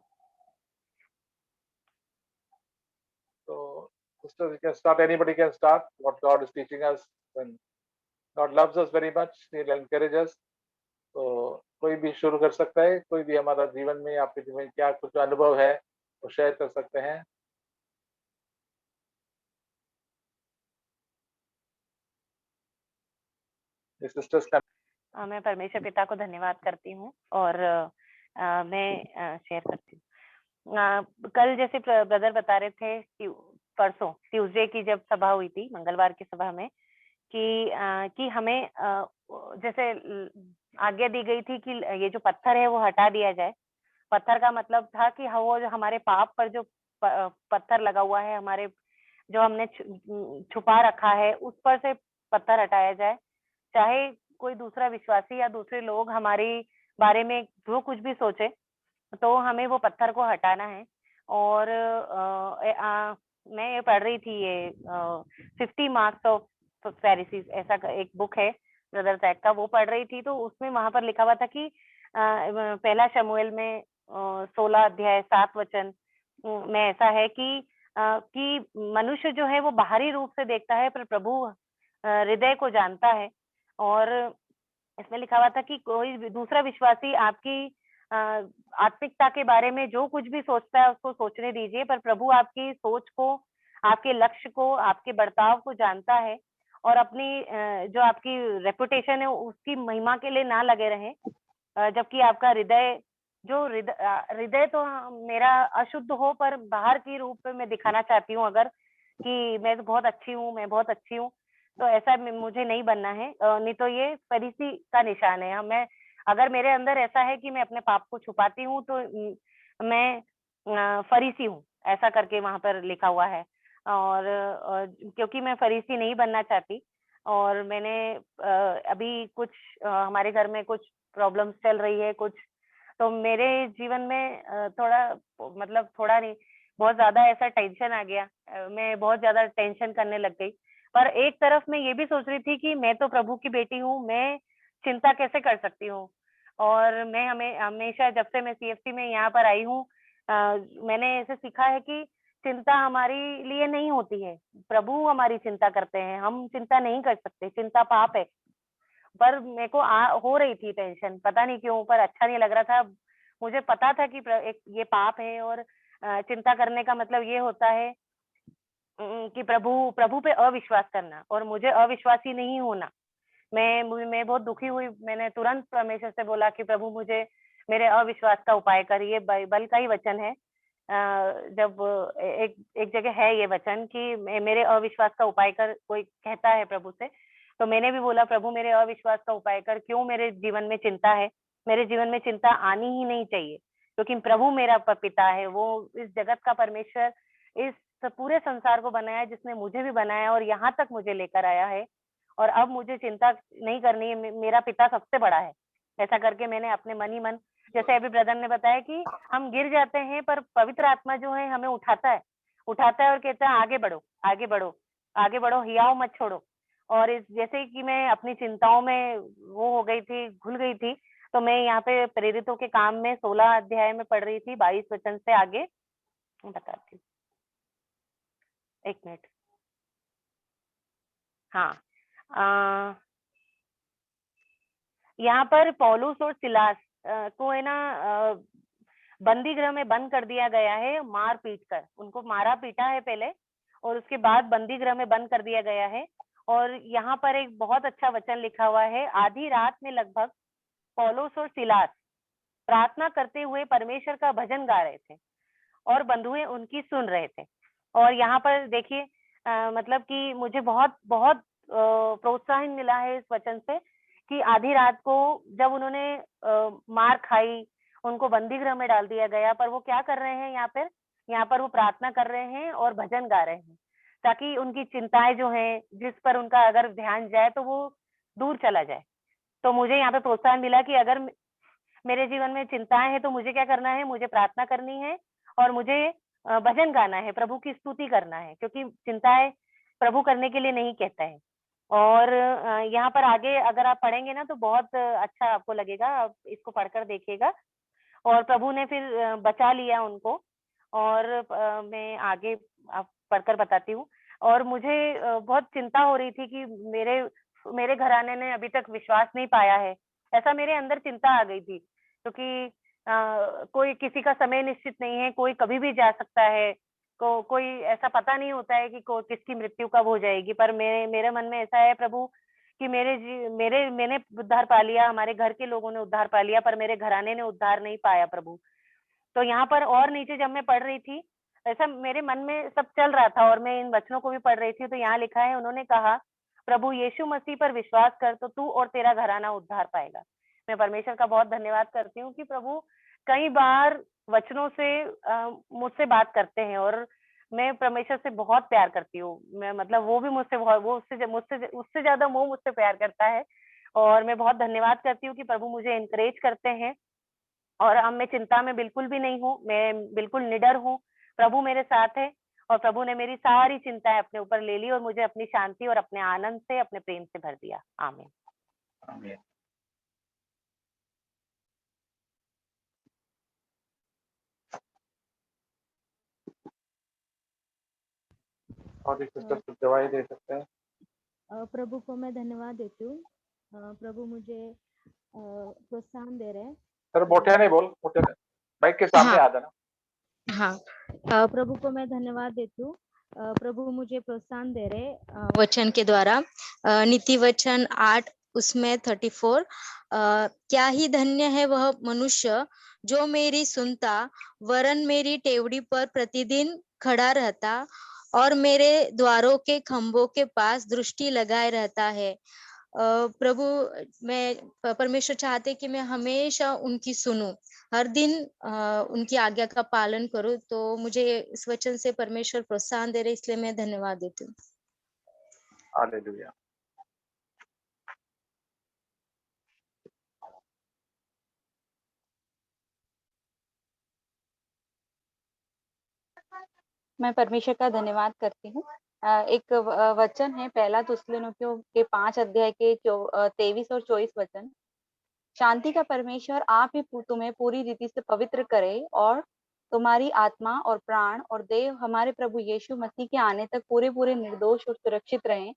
So, sisters, you can start. Anybody can start. What God is teaching us, when God loves us very much, He'll encourage us. तो कोई भी शुरू कर सकता है, कोई भी हमारा जीवन में, आपके जीवन में क्या कुछ अनुभव है, वो शेयर कर सकते हैं। ये सिस्टर्स का मैं परमेश्वर पिता को धन्यवाद करती हूँ और मैं शेयर करती हूँ। कल जैसे ब्रदर बता रहे थे कि परसों ट्यूसडे की जब सभा हुई थी, मंगलवार की सभा में, कि हमें जैसे आज्ञा दी गई थी कि ये जो पत्थर है वो हटा दिया जाए। पत्थर का मतलब था कि वो जो हमारे पाप पर जो पत्थर लगा हुआ है, हमारे जो हमने छुपा रखा है, उस पर से पत्थर हटाया जाए। चाहे कोई दूसरा विश्वासी या दूसरे लोग हमारे बारे में जो कुछ भी सोचे, तो हमें वो पत्थर को हटाना है। और मैं ये पढ़ रही थी, ये 50 मार्क्स ऑफ फेरिसीज, ऐसा एक बुक है ब्रदर जैक का, वो पढ़ रही थी। तो उसमें वहां पर लिखा हुआ था कि पहला शमूएल में 16 अध्याय 7 वचन में ऐसा है कि मनुष्य जो है वो बाहरी रूप से देखता है, पर प्रभु हृदय को जानता है। और इसमें लिखा हुआ था कि कोई भी दूसरा विश्वासी आपकी आत्मिकता के बारे में जो कुछ भी सोचता है उसको सोचने दीजिए, पर प्रभु आपकी सोच को, आपके लक्ष्य को, आपके बर्ताव को जानता है। और अपनी जो आपकी रेपुटेशन है उसकी महिमा के लिए ना लगे रहें, जबकि आपका हृदय जो हृदय तो मेरा अशुद्ध हो, पर बाहर की रूप में मैं दिखाना चाहती हूँ अगर कि मैं तो बहुत अच्छी हूँ, मैं बहुत अच्छी हूँ, तो ऐसा मुझे नहीं बनना है। नहीं तो ये फरीसी का निशान है। मैं अगर मेरे अंदर ऐसा है कि मैं अपने पाप को छुपाती हूँ, तो मैं फरीसी हूँ, ऐसा करके वहां पर लिखा हुआ है। और क्योंकि मैं फरीसी नहीं बनना चाहती, और मैंने अभी कुछ हमारे घर में कुछ प्रॉब्लम्स चल रही है कुछ, तो मेरे जीवन में थोड़ा, मतलब थोड़ा नहीं, बहुत ज्यादा ऐसा टेंशन आ गया। मैं बहुत ज्यादा टेंशन करने लग गई। पर एक तरफ मैं ये भी सोच रही थी कि मैं तो प्रभु की बेटी हूँ, मैं चिंता कैसे कर सकती हूँ। और मैं हमेशा जब से मैं सीएफसी में यहाँ पर आई हूँ, मैंने ऐसे सीखा है कि चिंता हमारे लिए नहीं होती है, प्रभु हमारी चिंता करते हैं, हम चिंता नहीं कर सकते, चिंता पाप है। पर मेरे को हो रही थी टेंशन, पता नहीं क्यों, पर अच्छा नहीं लग रहा था। मुझे पता था कि एक ये पाप है, और चिंता करने का मतलब ये होता है कि प्रभु प्रभु पे अविश्वास करना, और मुझे अविश्वासी नहीं होना। मैं बहुत दुखी हुई। मैंने तुरंत परमेश्वर से बोला कि प्रभु मुझे मेरे अविश्वास का उपाय कर। ये बाइबल का ही वचन है। जब एक एक जगह है ये वचन कि मेरे अविश्वास का उपाय कर, कोई कहता है प्रभु से। तो मैंने भी बोला, प्रभु मेरे अविश्वास का उपाय कर, क्यों मेरे जीवन में चिंता है। मेरे जीवन में चिंता आनी ही नहीं चाहिए, क्योंकि प्रभु मेरा पिता है, वो इस जगत का परमेश्वर, इस पूरे संसार को बनाया, जिसने मुझे भी बनाया और यहाँ तक मुझे लेकर आया है। और अब मुझे चिंता नहीं करनी है, मेरा पिता सबसे बड़ा है। ऐसा करके मैंने अपने मन ही मन, जैसे अभी ब्रदर ने बताया कि हम गिर जाते हैं, पर पवित्र आत्मा जो है हमें उठाता है और कहता है आगे बढ़ो, आगे बढ़ो, आगे बढ़ो, हियाव मत छोड़ो। और इस जैसे कि मैं अपनी चिंताओं में वो हो गई थी, घुल गई थी, तो मैं यहाँ पे प्रेरितों के काम में 16 अध्याय में पढ़ रही थी, 22 वचन से आगे बताती हूँ। एक मिनट। हाँ, यहाँ पर पौलुस और सिलास को है ना, बंदी गृह में बंद कर दिया गया है, मार पीट कर। उनको मारा पीटा है पहले, और उसके बाद बंदी गृह में बंद कर दिया गया है। और यहाँ पर एक बहुत अच्छा वचन लिखा हुआ है, आधी रात में लगभग पौलुस और सिलास प्रार्थना करते हुए परमेश्वर का भजन गा रहे थे, और बंधुए उनकी सुन रहे थे। और यहाँ पर देखिए, मतलब कि मुझे बहुत बहुत प्रोत्साहन मिला है इस वचन से, कि आधी रात को जब उन्होंने मार खाई, उनको बंदी गृह में डाल दिया गया, पर वो क्या कर रहे हैं यहाँ पर वो प्रार्थना कर रहे हैं और भजन गा रहे हैं, ताकि उनकी चिंताएं जो हैं, जिस पर उनका अगर ध्यान जाए तो वो दूर चला जाए। तो मुझे यहाँ पे प्रोत्साहन मिला कि अगर मेरे जीवन में चिंताएं हैं, तो मुझे क्या करना है, मुझे प्रार्थना करनी है, और मुझे भजन गाना है, प्रभु की स्तुति करना है, क्योंकि चिंताएं प्रभु करने के लिए नहीं कहता है। और यहाँ पर आगे अगर आप पढ़ेंगे ना, तो बहुत अच्छा आपको लगेगा, आप इसको पढ़कर देखिएगा। और प्रभु ने फिर बचा लिया उनको। और मैं आगे आप पढ़कर बताती हूँ। और मुझे बहुत चिंता हो रही थी कि मेरे मेरे घराने ने अभी तक विश्वास नहीं पाया है। ऐसा मेरे अंदर चिंता आ गई थी, क्योंकि कोई किसी का समय निश्चित नहीं है, कोई कभी भी जा सकता है, कोई ऐसा पता नहीं होता है कि किसकी मृत्यु कब हो जाएगी। पर मेरे मन में ऐसा है प्रभु कि मैंने उद्धार पा लिया, हमारे घर के लोगों ने उद्धार पा लिया, पर मेरे घराने ने उद्धार नहीं पाया प्रभु। तो यहाँ पर और नीचे जब मैं पढ़ रही थी, ऐसा मेरे मन में सब चल रहा था और मैं इन वचनों को भी पढ़ रही थी, तो यहाँ लिखा है, उन्होंने कहा, प्रभु यीशु मसीह पर विश्वास कर तो तू और तेरा घराना उद्धार पाएगा। मैं परमेश्वर का बहुत धन्यवाद करती हूँ कि प्रभु कई बार वचनों से मुझसे बात करते हैं, और मैं परमेश्वर से बहुत प्यार करती हूँ। मैं मतलब वो भी मुझसे उससे ज्यादा वो मुझसे प्यार करता है, और मैं बहुत धन्यवाद करती हूँ कि प्रभु मुझे इनकरेज करते हैं। और अब मैं चिंता में बिल्कुल भी नहीं हूँ, मैं बिल्कुल निडर हूँ। प्रभु मेरे साथ है, और प्रभु ने मेरी सारी चिंताएं अपने ऊपर ले ली और मुझे अपनी शांति और अपने आनंद से, अपने प्रेम से भर दिया। आमीन। आमीन। और एक सिस्टर कुछ गवाही दे सकते हैं। प्रभु को मैं धन्यवाद देती हूँ। प्रभु मुझे प्रोत्साहन दे रहे हैं। सर मोटे नहीं बोल, मोटे माइक के सामने आ जाना। हाँ, प्रभु को मैं धन्यवाद देती हूँ। प्रभु मुझे प्रोत्साहन दे रहे वचन के द्वारा। नीति वचन 8 उसमें 34, क्या ही धन्य है वह मनुष्य जो मेरी सुनता, वरन मेरी टेवड़ी पर प्रतिदिन खड़ा रहता और मेरे द्वारों के खंभों के पास दृष्टि लगाए रहता है। प्रभु, मैं परमेश्वर चाहते कि मैं हमेशा उनकी सुनूं, हर दिन उनकी आज्ञा का पालन करूं। तो मुझे इस वचन से परमेश्वर प्रोत्साहन दे रहे, इसलिए मैं धन्यवाद देती हूँ। हालेलुया। मैं परमेश्वर का धन्यवाद करती हूँ। एक वचन है, पहला थिस्सलुनीकियों के 5 अध्याय के 23 और 24 वचन। शांति का परमेश्वर आप ही तुम्हें पूरी रीति से पवित्र करे और तुम्हारी आत्मा और प्राण और देह हमारे प्रभु यीशु मसीह के आने तक पूरे पूरे निर्दोष और सुरक्षित रहें।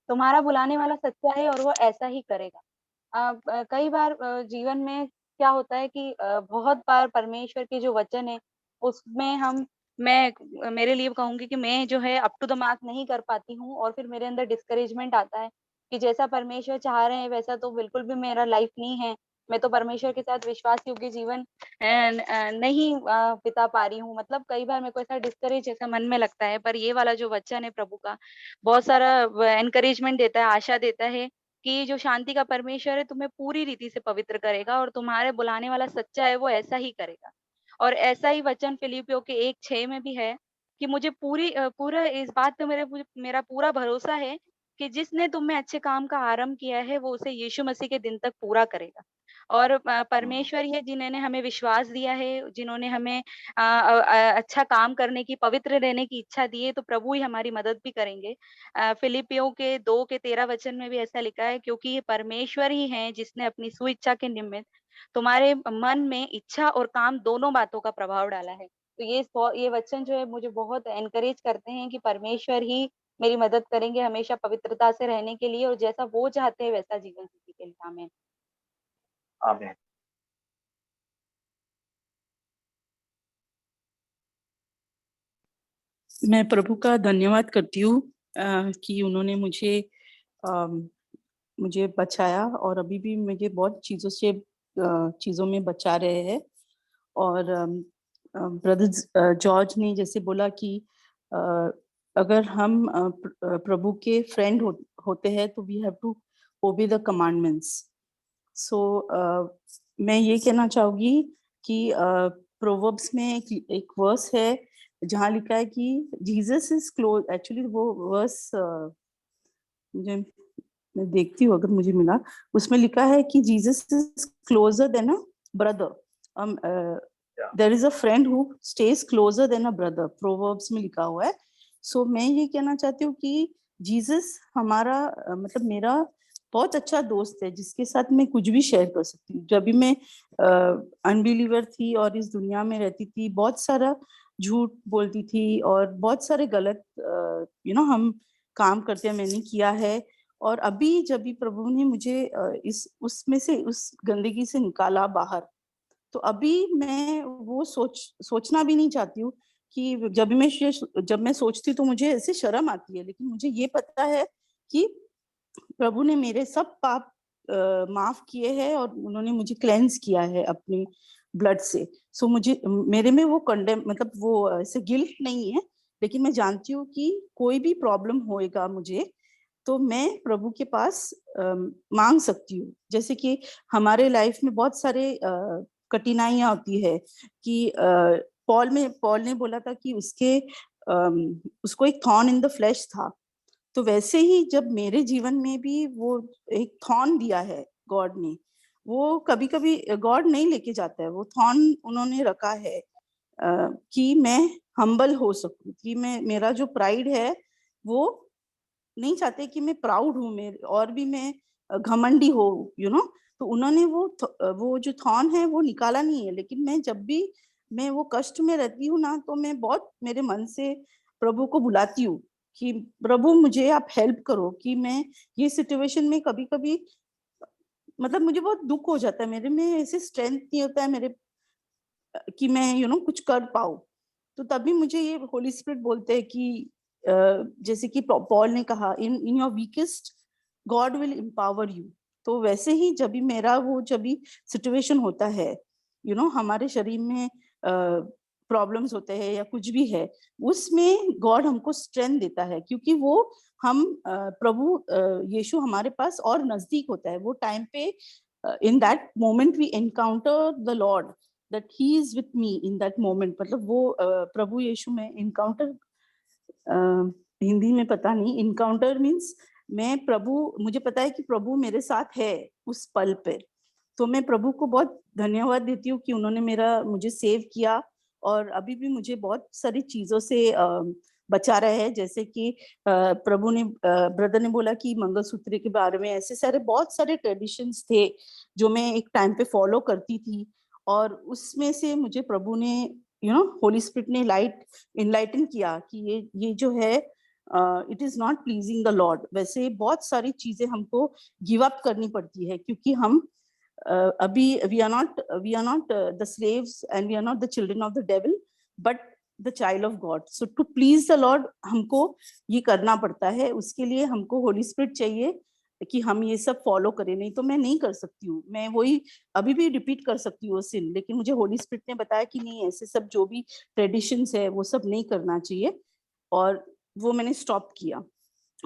तुम्हारा बुलाने वाला सच्चा है और वो ऐसा ही करेगा। कई बार जीवन में क्या होता है कि बहुत बार परमेश्वर के जो वचन है उसमें मैं मेरे लिए कहूंगी कि मैं जो है अप टू द मार्क नहीं कर पाती हूँ, और फिर मेरे अंदर डिस्करेजमेंट आता है कि जैसा परमेश्वर चाह रहे हैं वैसा तो बिल्कुल भी मेरा लाइफ नहीं है। मैं तो परमेश्वर के साथ विश्वास योग्य जीवन नहीं बिता पा रही हूँ। मतलब कई बार मेरे को ऐसा डिस्करेज ऐसा मन में लगता है, पर ये वाला जो वचन है प्रभु का बहुत सारा एनकरेजमेंट देता है, आशा देता है कि जो शांति का परमेश्वर है तुम्हें पूरी रीति से पवित्र करेगा और तुम्हारे बुलाने वाला सच्चा है वो ऐसा ही करेगा। और ऐसा ही वचन फिलिपियों के 1:6 में भी है कि मुझे पूरा इस बात पे मेरा पूरा भरोसा है कि जिसने तुम में अच्छे काम का आरंभ किया है वो उसे यीशु मसीह के दिन तक पूरा करेगा। और परमेश्वर ही है जिन्होंने हमें विश्वास दिया है, जिन्होंने हमें अच्छा काम करने की, पवित्र रहने की इच्छा दी है, तो प्रभु ही हमारी मदद भी करेंगे। फिलिपियों के 2 के 13 वचन में भी ऐसा लिखा है, क्योंकि ये परमेश्वर ही है जिसने अपनी सुइच्छा के निमित्त तुम्हारे मन में इच्छा और काम दोनों बातों का प्रभाव डाला है। तो ये वचन जो है मुझे बहुत एनकरेज करते हैं कि परमेश्वर ही मेरी मदद करेंगे हमेशा पवित्रता से रहने के लिए, और जैसा वो चाहते हैं वैसा जीवन जीने के लिए। आमीन। आमीन। मैं प्रभु का धन्यवाद करती हूँ कि उन्होंने मुझे बचाया और अभी भी मुझे बहुत चीज़ों में बचा रहे हैं। और ब्रदर जॉर्ज ने जैसे बोला कि अगर हम प्रभु के फ्रेंड होते हैं तो we have to obey the commandments. So मैं ये कहना चाहूँगी कि प्रोवर्ब्स में एक वर्स है जहाँ लिखा है कि जीसस इज क्लोज। एक्चुअली वो वर्स मैं देखती हूँ अगर मुझे मिला, उसमें लिखा है कि Jesus is closer than a brother. There is a friend who stays closer than a brother, Proverbs में लिखा हुआ है। सो मैं ये कहना चाहती हूँ कि जीसस हमारा मतलब मेरा बहुत अच्छा दोस्त है जिसके साथ मैं कुछ भी शेयर कर सकती हूँ। जब भी मैं अनबिलीवर थी और इस दुनिया में रहती थी, बहुत सारा झूठ बोलती थी और बहुत सारे गलत हम काम करते हैं, मैंने किया है। और अभी जब भी प्रभु ने मुझे इस उसमें से उस गंदगी से निकाला बाहर, तो अभी मैं वो सोचना भी नहीं चाहती हूँ कि जब मैं सोचती हूँ तो मुझे ऐसे शर्म आती है, लेकिन मुझे ये पता है कि प्रभु ने मेरे सब पाप माफ किए हैं और उन्होंने मुझे क्लेंस किया है अपनी ब्लड से। सो मुझे मेरे में वो कंडेम मतलब वो ऐसे गिल्ट नहीं है, लेकिन मैं जानती हूँ कि कोई भी प्रॉब्लम होएगा मुझे तो मैं प्रभु के पास मांग सकती हूँ। जैसे कि हमारे लाइफ में बहुत सारे कठिनाइयां होती है कि पॉल ने बोला था कि उसको एक थॉर्न इन द फ्लैश था। तो वैसे ही जब मेरे जीवन में भी वो एक थॉर्न दिया है गॉड ने, वो कभी कभी गॉड नहीं लेके जाता है, वो थॉर्न उन्होंने रखा है कि मैं हम्बल हो सकूं, कि मैं मेरा जो प्राइड है वो नहीं चाहते कि मैं प्राउड हूँ मैं और भी मैं घमंडी हो तो उन्होंने वो जो थॉर्न है वो निकाला नहीं है। लेकिन मैं जब भी मैं वो कष्ट में रहती हूँ ना, तो मैं बहुत मेरे मन से प्रभु को बुलाती हूँ कि प्रभु मुझे आप हेल्प करो कि मैं ये सिचुएशन में कभी कभी मतलब मुझे बहुत दुख हो जाता है, मेरे में ऐसे स्ट्रेंथ नहीं होता है मेरे कि मैं कुछ कर पाऊँ। तो तभी मुझे ये होली स्पिरिट बोलते हैं कि जैसे कि पॉल ने कहा in your weakest God will empower you. तो वैसे ही जब भी मेरा वो जब भी सिचुएशन होता है हमारे शरीर में प्रॉब्लम्स होते हैं या कुछ भी है, उसमें गॉड हमको स्ट्रेंथ देता है, क्योंकि वो हम प्रभु यीशु हमारे पास और नजदीक होता है। वो टाइम पे in that moment we encounter the Lord that he is with me in that moment। मतलब वो प्रभु यीशु में इनकाउंटर, हिंदी में पता नहीं, इनकाउंटर मीन्स मुझे पता है कि प्रभु मेरे साथ है उस पल पे। तो मैं प्रभु को बहुत धन्यवाद देती हूँ कि उन्होंने मुझे सेव किया और अभी भी मुझे बहुत सारी चीजों से बचा रहे हैं। जैसे कि प्रभु ने ब्रदर ने बोला कि मंगलसूत्र के बारे में, ऐसे सारे बहुत सारे ट्रेडिशंस थे जो मैं एक टाइम पे फॉलो करती थी, और उसमें से मुझे प्रभु ने होली स्पिरिट ने इनलाइटन किया कि ये जो है it is not pleasing the Lord. वैसे बहुत सारी चीजें हमको गिव अप करनी पड़ती है, क्योंकि हम अभी we are not the slaves and we are not the children of the devil but the child of God. So to please the Lord हमको ये करना पड़ता है, उसके लिए हमको होली स्पिरिट चाहिए कि हम ये सब फॉलो करें। नहीं तो मैं नहीं कर सकती हूँ, मैं वही अभी भी रिपीट कर सकती हूँ सिन, लेकिन मुझे होली स्पिरिट ने बताया कि नहीं, ऐसे सब जो भी ट्रेडिशंस है वो सब नहीं करना चाहिए, और वो मैंने स्टॉप किया।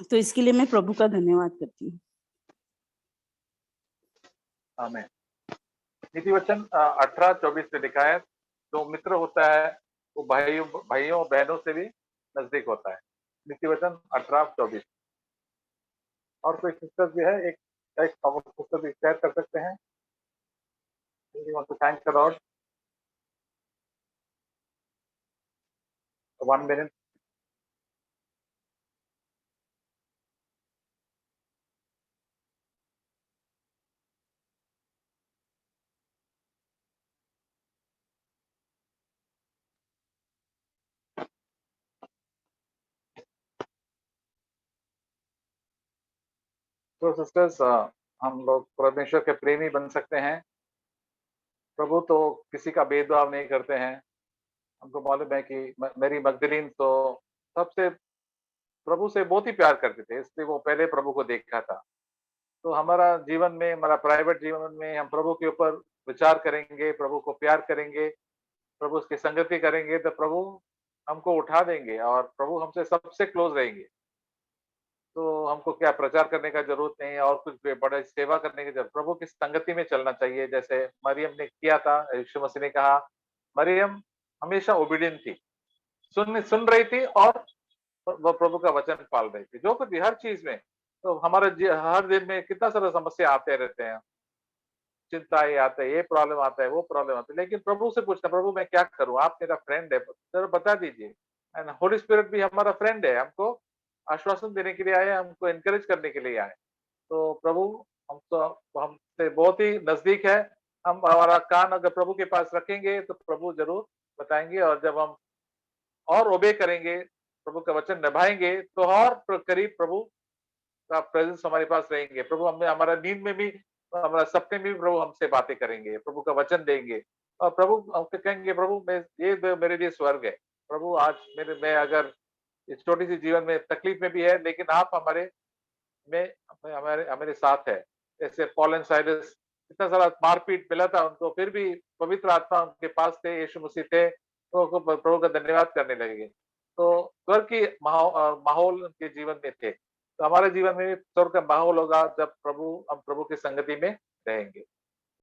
तो इसके लिए मैं प्रभु का धन्यवाद करती हूँ। आमीन। नीति वचन 18-24 से लिखा है, जो मित्र होता है वो भाइयों बहनों से भी नजदीक होता है। नीति वचन 18-24। और कोई सिस्टर भी है, एक सिस्टर भी शेयर कर सकते हैं। You want to thank the Lord? 1 minute. तो सिस्टर्स, हम लोग परमेश्वर के प्रेमी बन सकते हैं। प्रभु तो किसी का भेदभाव नहीं करते हैं। हमको मालूम है कि मेरी मगदलीन तो सबसे प्रभु से बहुत ही प्यार करते थे, इसलिए वो पहले प्रभु को देखा था। तो हमारा जीवन में, हमारा प्राइवेट जीवन में हम प्रभु के ऊपर विचार करेंगे, प्रभु को प्यार करेंगे, प्रभु उसकी संगति करेंगे, तो प्रभु हमको उठा देंगे और प्रभु हमसे सबसे क्लोज रहेंगे। तो हमको क्या प्रचार करने का जरूरत नहीं है और कुछ बड़ा सेवा करने की जरूरत, प्रभु की संगति में चलना चाहिए। जैसे मरियम ने किया था, यीशु मसीह ने कहा, मरियम हमेशा ओबीडियंट थी, सुन रही थी और वो प्रभु का वचन पाल रही थी, जो कुछ भी हर चीज में। तो हमारे हर दिन में कितना सारा समस्या आते रहते हैं, चिंता ये आता है, ये प्रॉब्लम आता है, वो प्रॉब्लम आता है, लेकिन प्रभु से पूछना, प्रभु मैं क्या करूं, आप मेरा फ्रेंड है, जरा बता दीजिए। एंड होली स्पिरिट भी हमारा फ्रेंड है, हमको आश्वासन देने के लिए आए, हमको एनकरेज करने के लिए आए। तो प्रभु हमसे बहुत ही नजदीक है। हम हमारा कान अगर प्रभु के पास रखेंगे तो प्रभु जरूर बताएंगे, और जब हम और ओबे करेंगे, प्रभु का वचन निभाएंगे, तो और करीब प्रभु का प्रेजेंस हमारे पास रहेंगे। प्रभु हमें हमारा नींद में भी, हमारा सपने में भी प्रभु हमसे बातें करेंगे, प्रभु का वचन देंगे और प्रभु हमसे कहेंगे, प्रभु मैं ये मेरे लिए स्वर्ग है। प्रभु आज मैं अगर इस छोटी सी जीवन में तकलीफ में भी है, लेकिन आप में हमारे हमारे साथ है। जैसे पॉल एंड साइलस, इतना सारा मारपीट मिला था उनको, फिर भी पवित्र आत्मा उनके पास थे, यीशु मसीह थे, तो प्रभु का धन्यवाद करने लगेंगे। तो स्वर्ग की माहौल उनके जीवन में थे। तो हमारे जीवन में भी स्वर्ग का माहौल होगा जब हम प्रभु की संगति में रहेंगे।